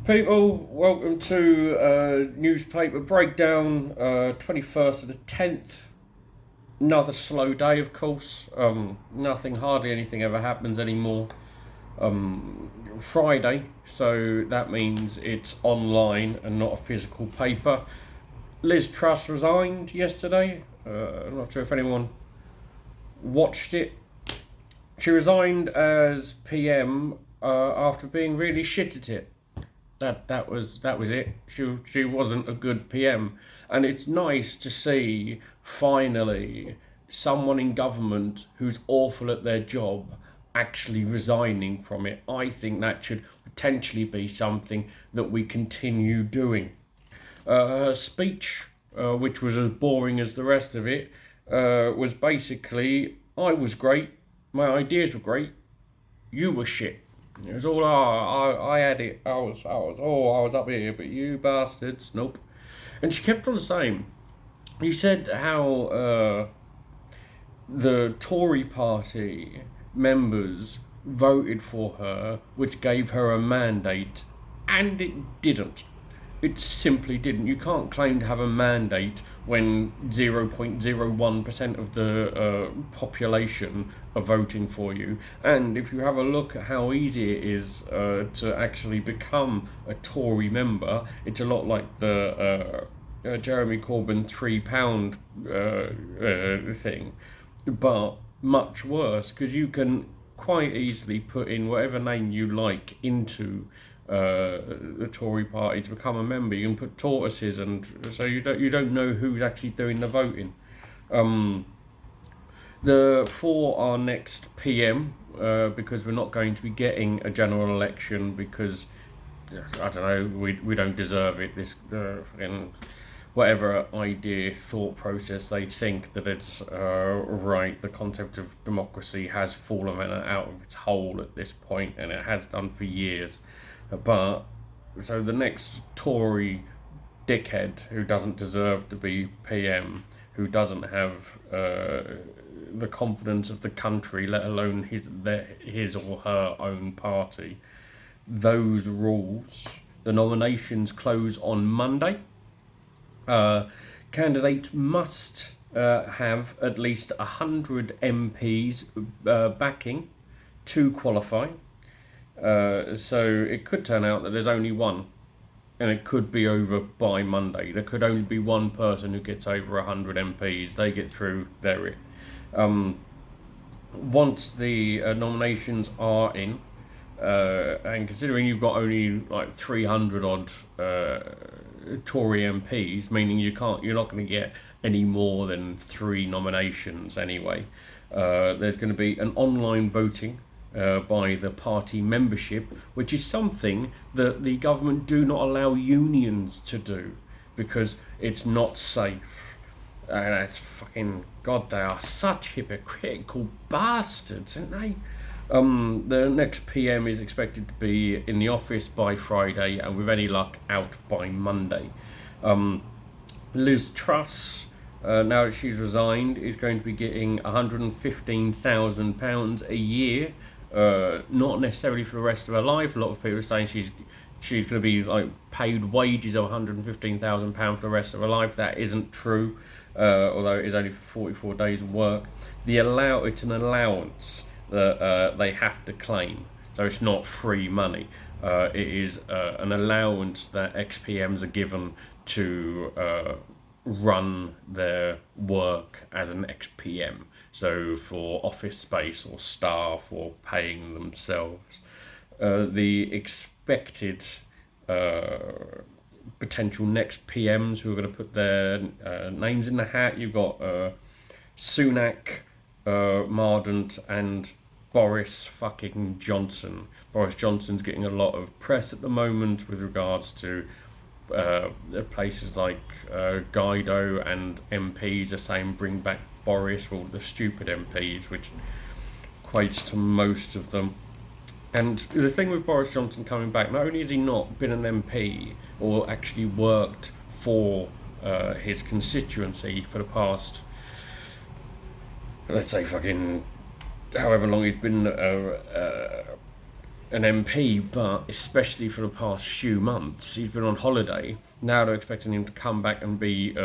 People, welcome to newspaper breakdown, 21st of the 10th. Another slow day, of course. Hardly anything ever happens anymore. Friday, so that means it's online and not a physical paper. Liz Truss resigned yesterday. I'm not sure if anyone watched it. She resigned as PM after being really shit at it. That was it. She wasn't a good PM, and it's nice to see finally someone in government who's awful at their job actually resigning from it. I think that should potentially be something that we continue doing. Her speech, which was as boring as the rest of it, was basically, I was great, my ideas were great, you were shit. It was all, I had it. I was up here, but you bastards, nope. And she kept on saying, he said how the Tory party members voted for her, which gave her a mandate, and it didn't. It simply didn't. You can't claim to have a mandate when 0.01% of the population are voting for you. And if you have a look at how easy it is to actually become a Tory member, it's a lot like the Jeremy Corbyn £3 thing, but much worse, because you can quite easily put in whatever name you like into the Tory party to become a member. You can put tortoises, and so you don't know who's actually doing the voting. For our next PM, because we're not going to be getting a general election because I don't know, we don't deserve it. This fucking whatever idea, thought process they think that it's right. The concept of democracy has fallen out of its hole at this point, and it has done for years. But so the next Tory dickhead who doesn't deserve to be PM, who doesn't have the confidence of the country, let alone his or her own party. Those rules. The nominations close on Monday. Candidates must have at least 100 MPs backing to qualify. So it could turn out that there's only one, and it could be over by Monday. There could only be one person who gets over 100 MPs. They get through, they're it. Once the nominations are in, and considering you've got only like 300 odd Tory MPs, meaning you're not going to get any more than 3 nominations anyway. There's going to be an online voting by the party membership, which is something that the government do not allow unions to do because it's not safe. And that's fucking God. They are such hypocritical bastards, aren't they? The next PM is expected to be in the office by Friday, and with any luck, out by Monday. Liz Truss, now that she's resigned, is going to be getting £115,000 a year. Not necessarily for the rest of her life. A lot of people are saying she's going to be like paid wages of £115,000 for the rest of her life. That isn't true, although it is only for 44 days of work. It's an allowance that they have to claim, so it's not free money. It is an allowance that ex-PMs are given to run their work as an ex-PM. So for office space or staff or paying themselves. The expected potential next PMs who are going to put their names in the hat, you've got Sunak, Mardant, and Boris fucking Johnson. Boris Johnson's getting a lot of press at the moment with regards to places like Guido, and MPs are saying bring back Boris, all the stupid MPs, which equates to most of them. And the thing with Boris Johnson coming back, not only has he not been an MP or actually worked for his constituency for the past, let's say, fucking however long he's been an MP, but especially for the past few months, he's been on holiday. Now they're expecting him to come back and be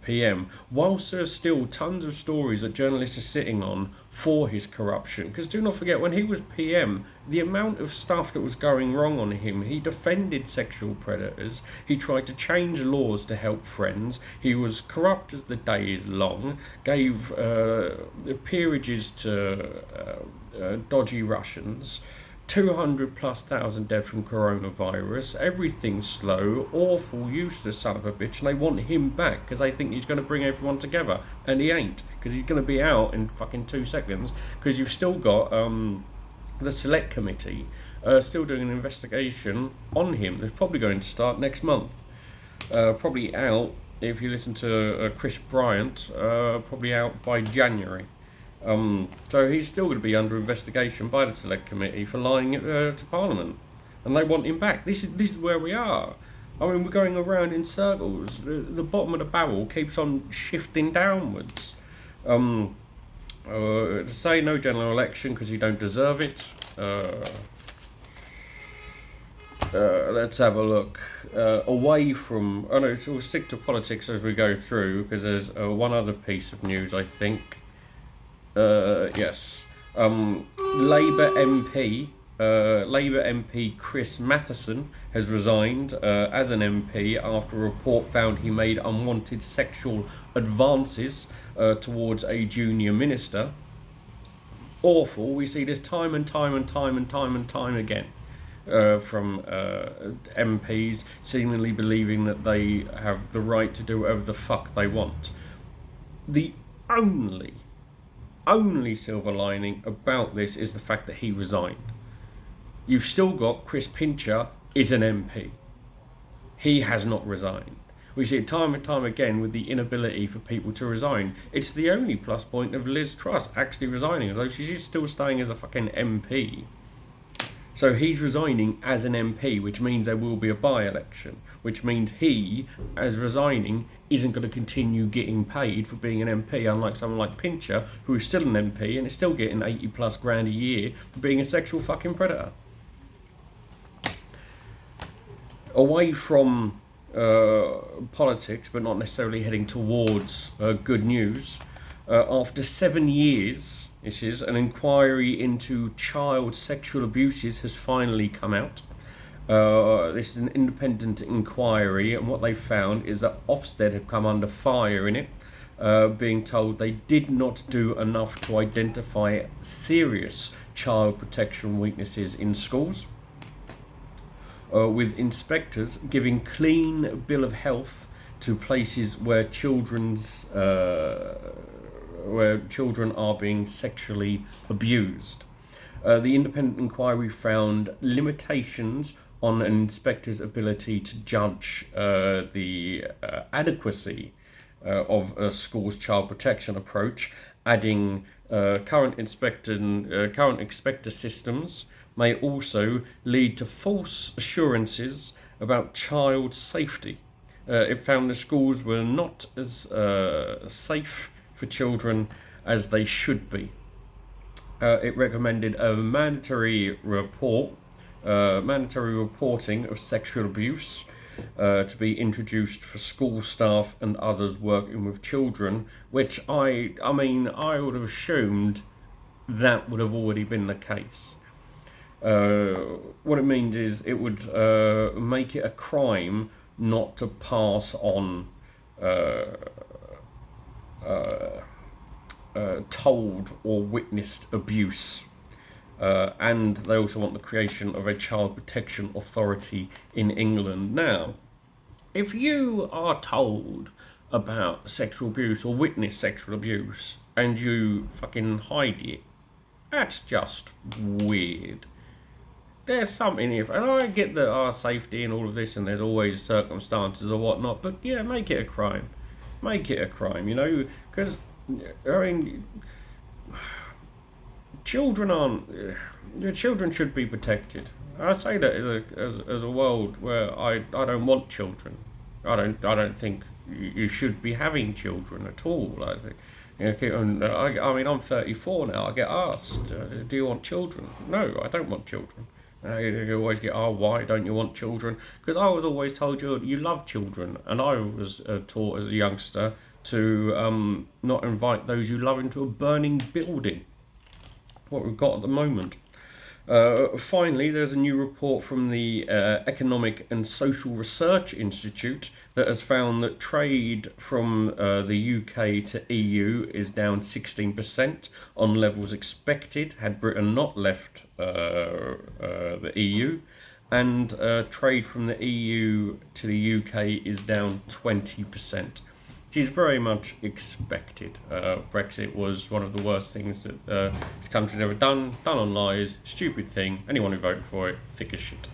PM, whilst there are still tons of stories that journalists are sitting on for his corruption. Because do not forget, when he was PM, the amount of stuff that was going wrong on him, he defended sexual predators, he tried to change laws to help friends, he was corrupt as the day is long, gave peerages to dodgy Russians, 200 plus thousand dead from coronavirus, everything's slow, awful, useless son of a bitch, and they want him back because they think he's going to bring everyone together, and he ain't, because he's going to be out in fucking 2 seconds, because you've still got the select committee still doing an investigation on him. That's probably going to start next month, probably out, if you listen to Chris Bryant, probably out by January. So he's still going to be under investigation by the Select Committee for lying to Parliament, and they want him back. This is where we are. I mean, we're going around in circles. The bottom of the barrel keeps on shifting downwards. To say no general election because you don't deserve it. Let's have a look. Away from... Oh no, so we'll stick to politics as we go through, because there's one other piece of news, I think. Yes. Labour MP Chris Matheson has resigned as an MP after a report found he made unwanted sexual advances towards a junior minister. Awful. We see this time and time again from MPs seemingly believing that they have the right to do whatever the fuck they want. The only silver lining about this is the fact that he resigned. You've still got Chris Pincher is an MP. He has not resigned. We see it time and time again with the inability for people to resign. It's the only plus point of Liz Truss actually resigning, although she's still staying as a fucking MP. So he's resigning as an MP, which means there will be a by-election, which means he, as resigning, isn't going to continue getting paid for being an MP, unlike someone like Pincher, who is still an MP and is still getting 80 plus grand a year for being a sexual fucking predator. Away from politics, but not necessarily heading towards good news, after 7 years, this is an inquiry into child sexual abuses has finally come out. This is an independent inquiry, and what they found is that Ofsted had come under fire in it, being told they did not do enough to identify serious child protection weaknesses in schools, with inspectors giving clean bill of health to places where children are being sexually abused. The independent inquiry found limitations on an inspector's ability to judge the adequacy of a school's child protection approach, adding current inspector systems may also lead to false assurances about child safety. It found the schools were not as safe for children as they should be. It recommended a mandatory reporting of sexual abuse to be introduced for school staff and others working with children, which I would have assumed that would have already been the case. What it means is it would make it a crime not to pass on told or witnessed abuse, and they also want the creation of a child protection authority in England. Now, if you are told about sexual abuse or witness sexual abuse and you fucking hide it, that's just weird. There's something here, and I get that our safety and all of this, and there's always circumstances or whatnot, but yeah, make it a crime. Make it a crime, you know, because, I mean, children should be protected. I say that as a world where I don't want children. I don't think you should be having children at all. I think, I mean, I'm 34 now. I get asked, do you want children? No, I don't want children. You always get, oh, why don't you want children? Because I was always told you love children, and I was taught as a youngster to not invite those you love into a burning building. What we've got at the moment. Finally, there's a new report from the Economic and Social Research Institute that has found that trade from the UK to EU is down 16% on levels expected had Britain not left the EU, and trade from the EU to the UK is down 20%. Which is very much expected. Brexit was one of the worst things that this country's ever done on lies, stupid thing. Anyone who voted for it, thick as shit.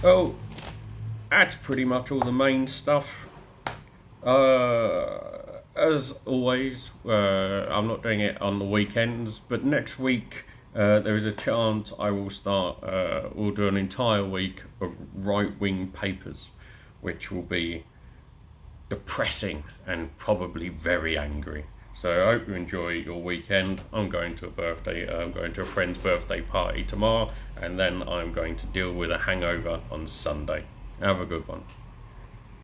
Well, that's pretty much all the main stuff. As always, I'm not doing it on the weekends, but next week there is a chance I will start. We'll do an entire week of right-wing papers, which will be depressing and probably very angry. So I hope you enjoy your weekend. I'm going to a friend's birthday party tomorrow, and then I'm going to deal with a hangover on Sunday. Have a good one.